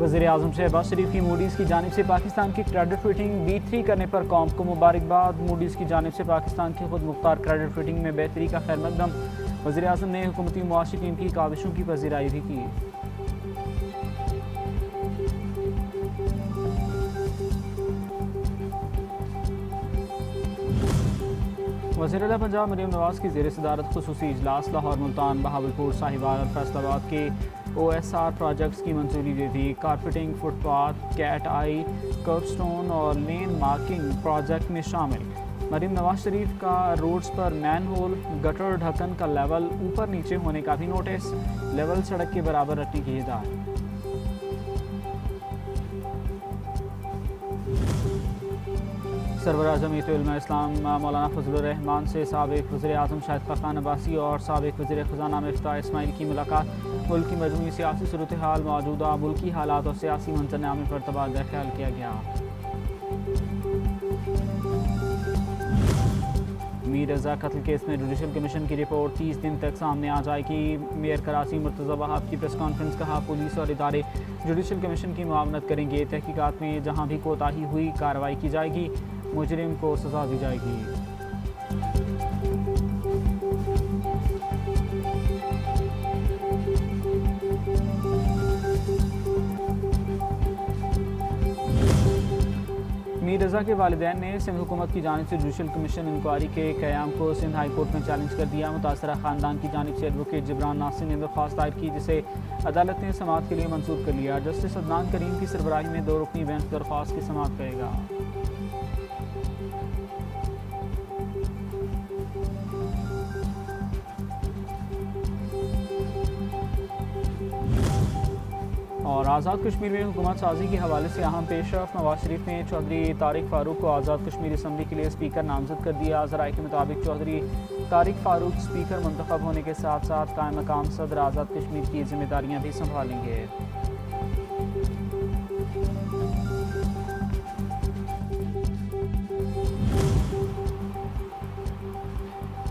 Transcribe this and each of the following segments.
वज़ीर आज़म शहबाज शरीफ की मूडीज़ की जानिब से पाकिस्तान की क्रेडिट रेटिंग B3 करने पर कौम को मुबारकबाद। मूडीज़ की जानिब से पाकिस्तान की खुद मुख्तार क्रेडिट रेटिंग में बेहतरी का खैर मकदम। वज़ीर आज़म ने हुकूमती मुआशी टीम की काविशों की पज़ीराई भी की। वज़ीर-ए-आला पंजाब मरीम नवाज़ की ज़ेर सदारत खुसूसी इजलास लाहौर, मुल्तान, बहावलपुर, साहिवाल और फैसलाबाद के OSR प्रोजेक्ट्स की मंजूरी दे दी। कारपेटिंग, फुटपाथ, कैट आई, कर्बस्टोन और लेन मार्किंग प्रोजेक्ट में शामिल। मरीम नवाज शरीफ का रोड्स पर मैन होल, गटर, ढक्कन का लेवल ऊपर नीचे होने का भी नोटिस। लेवल सड़क के बराबर रखने की हिदायत। सरवर जमीयत उलमा इस्लाम मौलाना फजलुर रहमान से साबिक वज़ीर आज़म शाहिद खान अब्बासी और साबिक वज़ीर ख़ज़ाना मिफ्ताह इस्माइल की मुलाकात। मुल्क की मजमूई सियासी सूरत हाल, मौजूदा मुल्की हालात और सियासी मंजरनामे पर तबादला ख्याल किया गया। मीर रज़ा कत्ल केस में जुडिशल कमीशन की रिपोर्ट 30 दिन तक सामने आ जाएगी। मेयर कराची मुर्तज़ा वहाब की प्रेस कॉन्फ्रेंस। कहा, पुलिस और इदारे जुडिशल कमीशन की मुआवनत करेंगे। तहकीकात में जहाँ भी कोताही हुई कार्रवाई की जाएगी, मुजरिम को सजा दी जाएगी। मीर रज़ा के वालिदैन ने सिंध हुकूमत की जानिब से जुडिशल कमीशन इंक्वायरी के क़याम को सिंध हाई कोर्ट में चैलेंज कर दिया। मुतासरा ख़ानदान की जानिब से एडवोकेट जिब्रान नासिर ने दरख्वास्त दायर की, जिसे अदालत ने समाअत के लिए मंजूर कर लिया। जस्टिस अदनान करीम की सरबराही में 2 रुकनी बेंच दरख्वास्त की समाअत करेगा। और आज़ाद कश्मीर में हुकूमत साजी के हवाले से अहम पेशरफ। नवाज शरीफ ने चौधरी तारिक फ़ारूक को आज़ाद कश्मीर असम्बली के लिए स्पीकर नामजद कर दिया। ज़राए के मुताबिक चौधरी तारिक फ़ारूक स्पीकर मुंतखब होने के साथ साथ कायम मकाम सदर आज़ाद कश्मीर की जिम्मेदारियाँ भी संभालेंगे।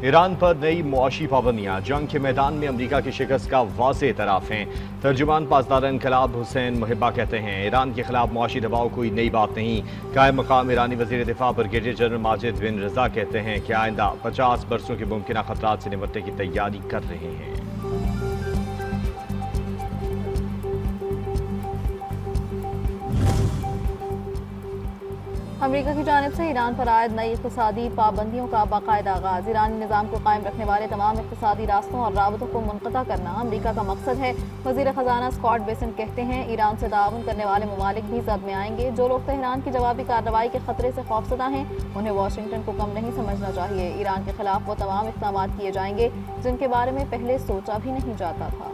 ईरान पर नई मुआशी पाबंदियां जंग के मैदान में अमरीका की शिकस्त का वाज़ेह एतराफ़ हैं। तर्जुमान पासदार इनकलाब हुसैन मुहिब्बा कहते हैं, ईरान के खिलाफ मुआशी दबाव कोई नई बात नहीं। कायम मकाम ईरानी वज़ीर दिफा ब्रिगेडियर जनरल माजिद बिन रज़ा कहते हैं कि आइंदा 50 बरसों के मुमकिन खतरात से निपटने की तैयारी कर रहे हैं। अमेरिका की जानिब से ईरान पर आयद नई इक़्तिसादी पाबंदियों का बाकायदा आगाज़। ईरानी निज़ाम को कायम रखने वाले तमाम इक़्तिसादी रास्तों और राबतों को मुनक़ता करना अमेरिका का मकसद है। वज़ीर ख़ज़ाना स्कॉट बेसेंट कहते हैं, ईरान से ताउन करने वाले ममालिक भी ज़द में आएंगे। जो लोग तेहरान की जवाबी कार्रवाई के ख़तरे से खौफज़दा हैं, उन्हें वाशिंगटन को कम नहीं समझना चाहिए। ईरान के खिलाफ वो तमाम इक़दाम किए जाएंगे जिनके बारे में पहले सोचा भी नहीं जाता था।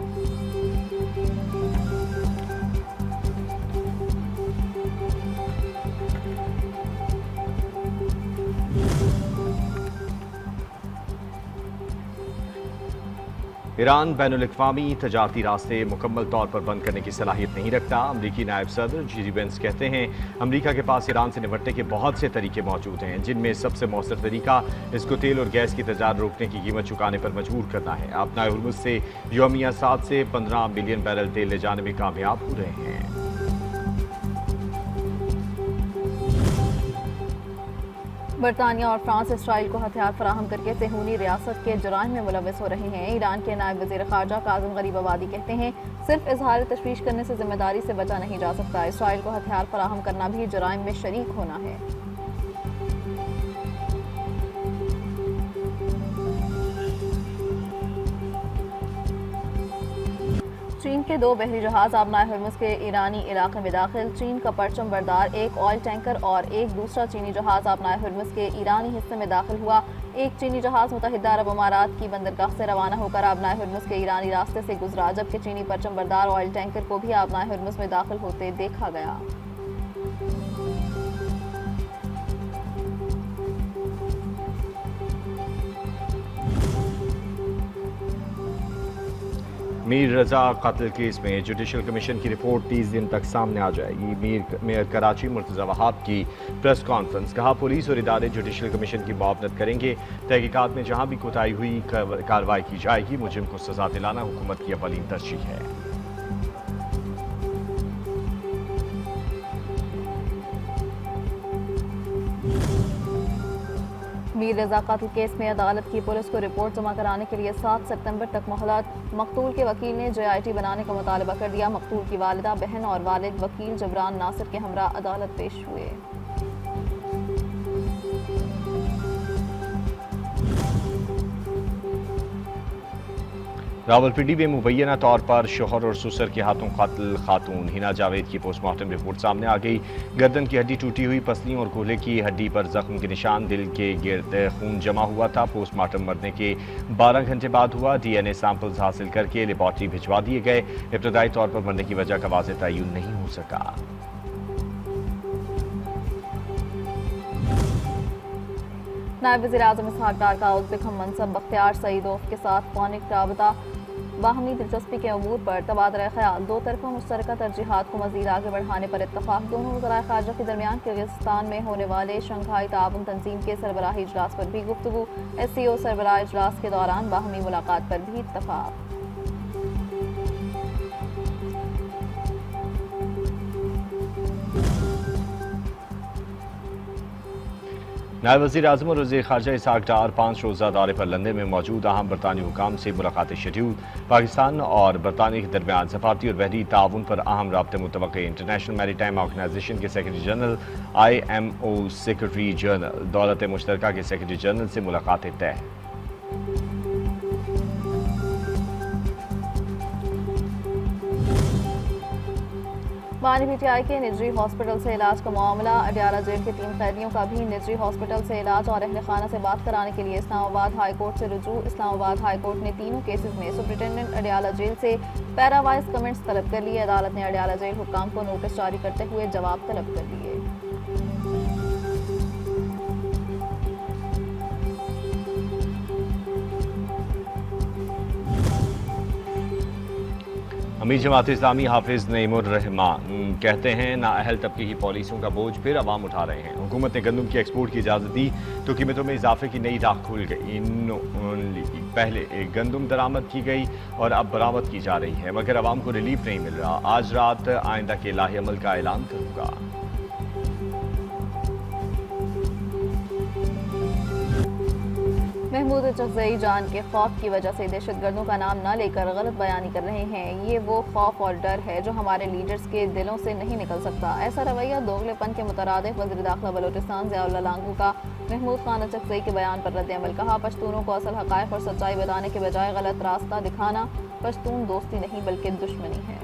ईरान बैनुल-अक़वामी तजारती रास्ते मुकम्मल तौर पर बंद करने की सलाहियत नहीं रखता। अमरीकी नायब सदर जी वेंस कहते हैं, अमरीका के पास ईरान से निपटने के बहुत से तरीके मौजूद हैं, जिनमें सबसे मौसर तरीका इसको तेल और गैस की तजारत रोकने की कीमत चुकाने पर मजबूर करना है। अपना हुर्मुज़ से यौमिया 7 से 15 मिलियन बैरल तेल ले जाने में कामयाब हो रहे हैं। बरतानिया और फ्रांस इसराइल को हथियार फराहम करके सेहूनी रियासत के जराइम में मुलव्वस हो रहे हैं। ईरान के नायब वज़ीर ख़ारजा काज़िम गरीब आबादी कहते हैं, सिर्फ इजहार तशवीश करने से जिम्मेदारी से बचा नहीं जा सकता। इसराइल को हथियार फराहम करना भी जराइम में शरीक होना है। चीन के 2 बहरी जहाज आबनाए हुर्मुज़ के ईरानी इलाके में दाखिल। चीन का परचम बरदार एक ऑयल टैंकर और एक दूसरा चीनी जहाज आबनाए हुर्मुज़ के ईरानी हिस्से में दाखिल हुआ। एक चीनी जहाज मुत्तहिदा अरब अमारात की बंदरगाह से रवाना होकर आबनाए हुर्मुज़ के ईरानी रास्ते से गुजरा, जबकि चीनी परचम बरदार ऑयल टैंकर को भी आबनाए हुर्मुज़ में दाखिल होते देखा गया। मीर रज़ा कत्ल केस में जुडिशल कमीशन की रिपोर्ट 30 दिन तक सामने आ जाएगी। मेयर कराची मुर्तज़ा वहाब की प्रेस कॉन्फ्रेंस। कहा, पुलिस और इदारे जुडिशल कमीशन की मुआवनत करेंगे। तहकीकात में जहाँ भी कोताही हुई कार्रवाई की जाएगी। मुजरिम को सजा दिलाना हुकूमत की अव्वलीन तरजीह है। मीर रजा कत्ल केस में अदालत की पुलिस को रिपोर्ट जमा कराने के लिए 7 सितंबर तक मोहलत। मकतूल के वकील ने JIT बनाने का मुतालबा कर दिया। मकतूल की वालिदा, बहन और वालिद वकील जबरान नासिर के हमरा अदालत पेश हुए। रावलपिंडी में मुबैना तौर पर शोहर और ससुर के हाथों कत्ल खातून हिना जावेद की पोस्टमार्टम रिपोर्ट सामने आ गई। गर्दन की हड्डी टूटी हुई, पसलियों और गोले की हड्डी पर जख्म के निशान, दिल के गिर्द खून जमा हुआ था। पोस्टमार्टम मरने के 12 घंटे बाद हुआ। DNA सैंपल्स हासिल करके लेबॉर्ट्री भिजवा दिए गए। इब्तदाई तौर पर मरने की वजह का वाज़ेह तय्युन नहीं हो सका। नायब वज़ीर-ए-आज़म इसहाक डार का उज़्बेक हम मनसब बख्तियार सईदोव के साथ फ़ोनिक राबता, बाहमी दिलचस्पी के अमूर पर तबादला ख्याल, दो तरफा मुश्तरका तरजीहात को मज़ीद आगे बढ़ाने पर इत्तफ़ाक़। दोनों वज़राए ख़ारजा के दरमियान किर्गिस्तान में होने वाले शंघाई ताउन तंजीम के सरबराही इजलास पर भी गुफ्तगू। SCO सरबराह इजलास के दौरान बाहमी मुलाकात पर भी इत्तफ़ाक़। नायब वज़ीर आज़म और वज़ीर ख़ारजा इसहाक डार 5 रोज़ा दौरे पर लंदन में मौजूद। अहम बरतानी हुकाम से मुलाकात शेड्यूल। पाकिस्तान और बरतानिया के दरमियान सफारती और बहरी ताउन पर अहम राब्ते मुतवक्के। इंटरनेशनल मैरीटाइम ऑर्गेनाइजेशन के secretary general, IMO secretary general, दौलत मुश्तरका के सेक्रेटरी जनरल से मुलाकातें तय। बानी PTI के निजी हॉस्पिटल से इलाज का मामला। अडियाला जेल के 3 कैदियों का भी निजी हॉस्पिटल से इलाज और अहल खाना से बात कराने के लिए इस्लामाबाद हाई कोर्ट से रुजू। इस्लामाबाद हाई कोर्ट ने तीनों केसेस में सुप्रिटेंडेंट अडियाला जेल से पैरावाइज कमेंट्स तलब कर लिए। अदालत ने अडियाला जेल हुक्काम को नोटिस जारी करते हुए जवाब तलब कर लिए। अमीर जमात इस्लामी हाफिज नईमुर रहमान कहते हैं नाअहल तबके की पॉलिसियों का बोझ फिर अवाम उठा रहे हैं। हुकूमत ने गंदम की एक्सपोर्ट की इजाज़त दी तो कीमतों में इजाफे की नई राह खुल गई। पहले गंदम दरामद की गई और अब बरामद की जा रही है, मगर अवाम को रिलीफ नहीं मिल रहा। आज रात आइंदा के लाहे अमल का ऐलान करूँगा। महमूद चकजई जान के खौफ की वजह से दहशतगर्दों का नाम न लेकर गलत बयानी कर रहे हैं। ये वो खौफ और डर है जो हमारे लीडर्स के दिलों से नहीं निकल सकता। ऐसा रवैया दोगलेपन के मुतरादिफ वज़ीर दाखिला बलोचिस्तान ज़ियाउल्लाह लांगू का महमूद खान चकजई के बयान पर रद्द-ए-अमल। कहा, पश्तूनों को असल हक़ाइक़ और सच्चाई बताने के बजाय गलत रास्ता दिखाना पश्तून दोस्ती नहीं बल्कि दुश्मनी है।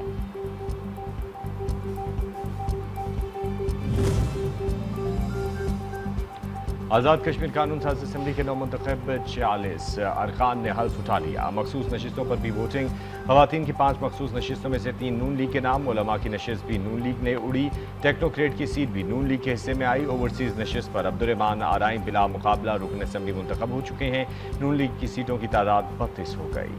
आज़ाद कश्मीर कानून साज असम्बली के नौमुंतखब 46 अरकान ने हल्फ उठा लिया। मखसूस नशिस्तों पर भी वोटिंग। ख़वातीन की 5 मखसूस नशिस्तों में से 3 नून लीग के नाम। उलमा की नशिस्त भी नून लीग ने उड़ी। टेक्नोक्रेट की सीट भी नून लीग के हिस्से में आई। ओवरसीज़ नशिस्त पर अब्दुर्रहमान आराइन बिला मुकाबला रुकन असम्बली मुंतखब हो चुके हैं। नून लीग की सीटों की तादाद 32 हो गई।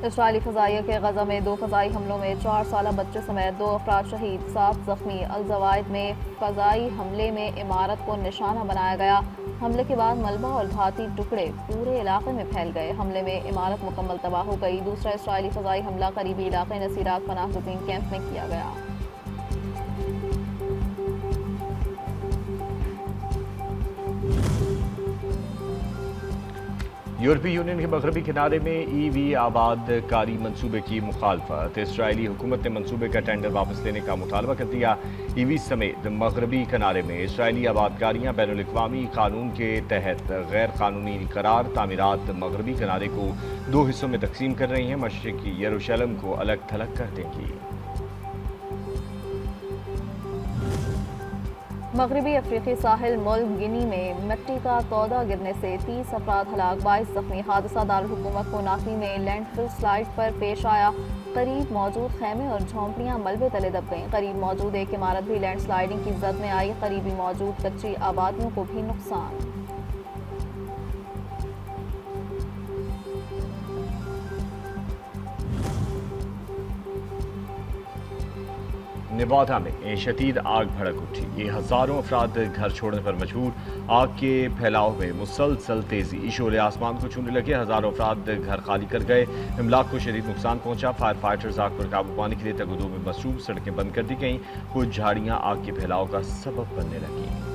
इस्राइली फ़ज़ाइया के गज़ा में 2 फ़ज़ाई हमलों में 4 साला बच्चे समेत 2 अफराद शहीद, 7 ज़ख्मी। अल-ज़वाइद में फ़ज़ाई हमले में इमारत को निशाना बनाया गया। हमले के बाद मलबा और धाती टुकड़े पूरे इलाके में फैल गए। हमले में इमारत मुकम्मल तबाह हो गई। दूसरा इस्राइली फ़ज़ाई हमला करीबी इलाके नसीरात पनाह गुज़ीन कैंप में किया गया। यूरोपीय यूनियन के मगरबी किनारे में EV आबादकारी मनसूबे की मुखालफत। इसराइली हुकूमत ने मनसूबे का टेंडर वापस लेने का मुतालबा कर दिया। EV समेत मगरबी किनारे में इसराइली आबादकारियाँ बैनुल-अक़वामी कानून के तहत गैर कानूनी करार तामीरात मगरबी किनारे को 2 हिस्सों में तकसीम कर रही हैं। मशरिकी यरूशलेम को अलग थलग कर देंगी। मगरबी अफ्रीकी साहिल मुल्क गिनी में मिट्टी का तौदा गिरने से 30 अफराद हलाक, 22 जख्मी। हादसा दारुल-हुकूमत कोनाक्री में लैंडफिल स्लाइड पर पेश आया। करीब मौजूद खैमे और झोंपड़ियां मलबे तले दब गईं। करीब मौजूद एक इमारत भी लैंडस्लाइडिंग की जद में आई। करीबी मौजूद कच्ची आबादियों को भी नुकसान। नेवादा में शदीद आग भड़क उठी। ये हजारों अफराद घर छोड़ने पर मजबूर। आग के फैलाव में मुसलसल तेजी, शोले आसमान को छूने लगे। हजारों अफराद घर खाली कर गए। इमलाक को शदीद नुकसान पहुंचा। फायर फाइटर्स आग पर काबू पाने के लिए तगदो में मसरूफ। सड़कें बंद कर दी गईं। कुछ झाड़ियां आग के फैलाव का सबब बनने लगी।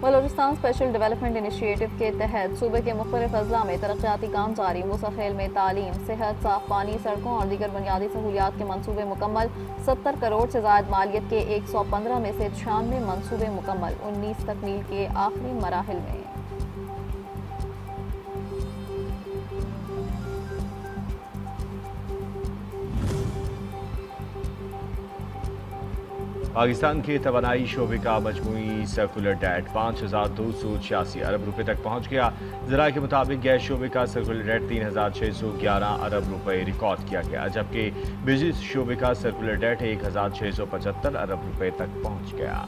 बलूचिस्तान स्पेशल डेवलपमेंट इनिशिएटिव के तहत सूबे के मुख्तलिफ अजला में तरक्याती काम जारी। मूसाखेल में तालीम, सेहत, साफ पानी, सड़कों और दीगर बुनियादी सहूलियात के मनसूबे मुकम्मल। 70 करोड़ से ज़ायद मालियत के 115 में से 96 मनसूबे मुकम्मल। 19 तकमील के आखिरी मराहिल में। पाकिस्तान के तवानाई शोबे का मजमूई सर्कुलर डेट 5,286 अरब रुपए तक पहुंच गया। ज़राए के मुताबिक गैस शोबे का सर्कुलर डेट 3,611 अरब रुपए रिकॉर्ड किया गया, जबकि बिजली शोबे का सर्कुलर डेट 1,675 अरब रुपए तक पहुंच गया।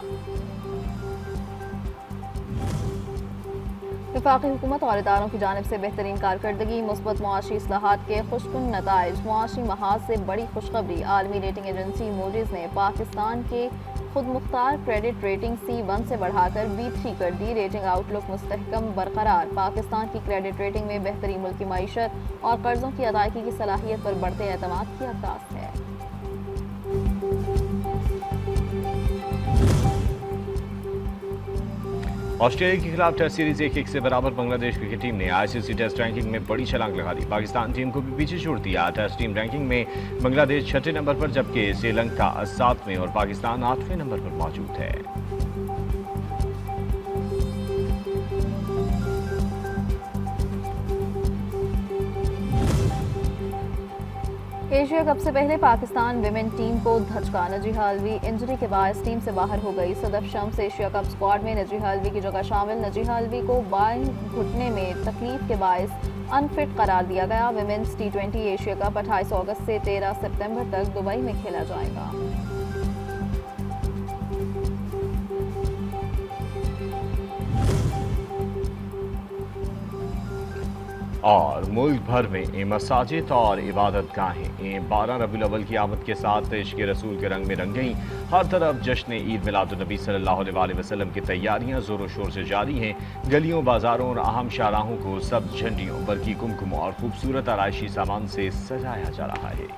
वफाकी हुकूमत और इदारों की जानिब से बेहतरीन कारकर्दगी, मुस्बत मुआशी इस्लाहात के खुशकुन नताइज, मुआशी महाज से बड़ी खुशखबरी। आलमी रेटिंग एजेंसी मूडीज़ ने पाकिस्तान के खुद मुख्तार क्रेडिट रेटिंग C1 से बढ़ाकर B3 कर दी। रेटिंग आउटलुक मुस्तहकम बरकरार। पाकिस्तान की क्रेडिट रेटिंग में बेहतरीन मुल्की मईशत और कर्जों की अदायगी की सलाहियत पर बढ़ते एतमाद की अक्कास है। ऑस्ट्रेलिया के खिलाफ टेस्ट सीरीज 1-1 से बराबर। बांग्लादेश क्रिकेट टीम ने ICC टेस्ट रैंकिंग में बड़ी छलांग लगा दी। पाकिस्तान टीम को भी पीछे छोड़ दिया। टेस्ट टीम रैंकिंग में बांग्लादेश 6ठे नंबर पर, जबकि श्रीलंका 7वें और पाकिस्तान 8वें नंबर पर मौजूद है। एशिया कप से पहले पाकिस्तान विमेन टीम को धचका। नजीहा अलवी इंजरी के बायस टीम से बाहर हो गई। Sadaf Shams Asia cup squad में नजीहा अलवी की जगह शामिल। नजीहा अलवी को बाएं घुटने में तकलीफ के बायस अनफिट करार दिया गया। विमेंस T20 एशिया कप 28 अगस्त से 13 सितंबर तक दुबई में खेला जाएगा। और मुल्क भर में मसाजिद और इबादत गाहें 12 रबीउल अव्वल की आमद के साथ इश्क़ रसूल के रंग में रंग गईं। हर तरफ जश्न ईद मिलादुन्नबी सल्लल्लाहु अलैहि वसल्लम की तैयारियां ज़ोरों शोर से जारी हैं। गलियों, बाजारों और अहम शाहराहों को सब्ज़ झंडियों, बरकी कुमकुम और खूबसूरत आराइशी सामान से सजाया जा रहा है।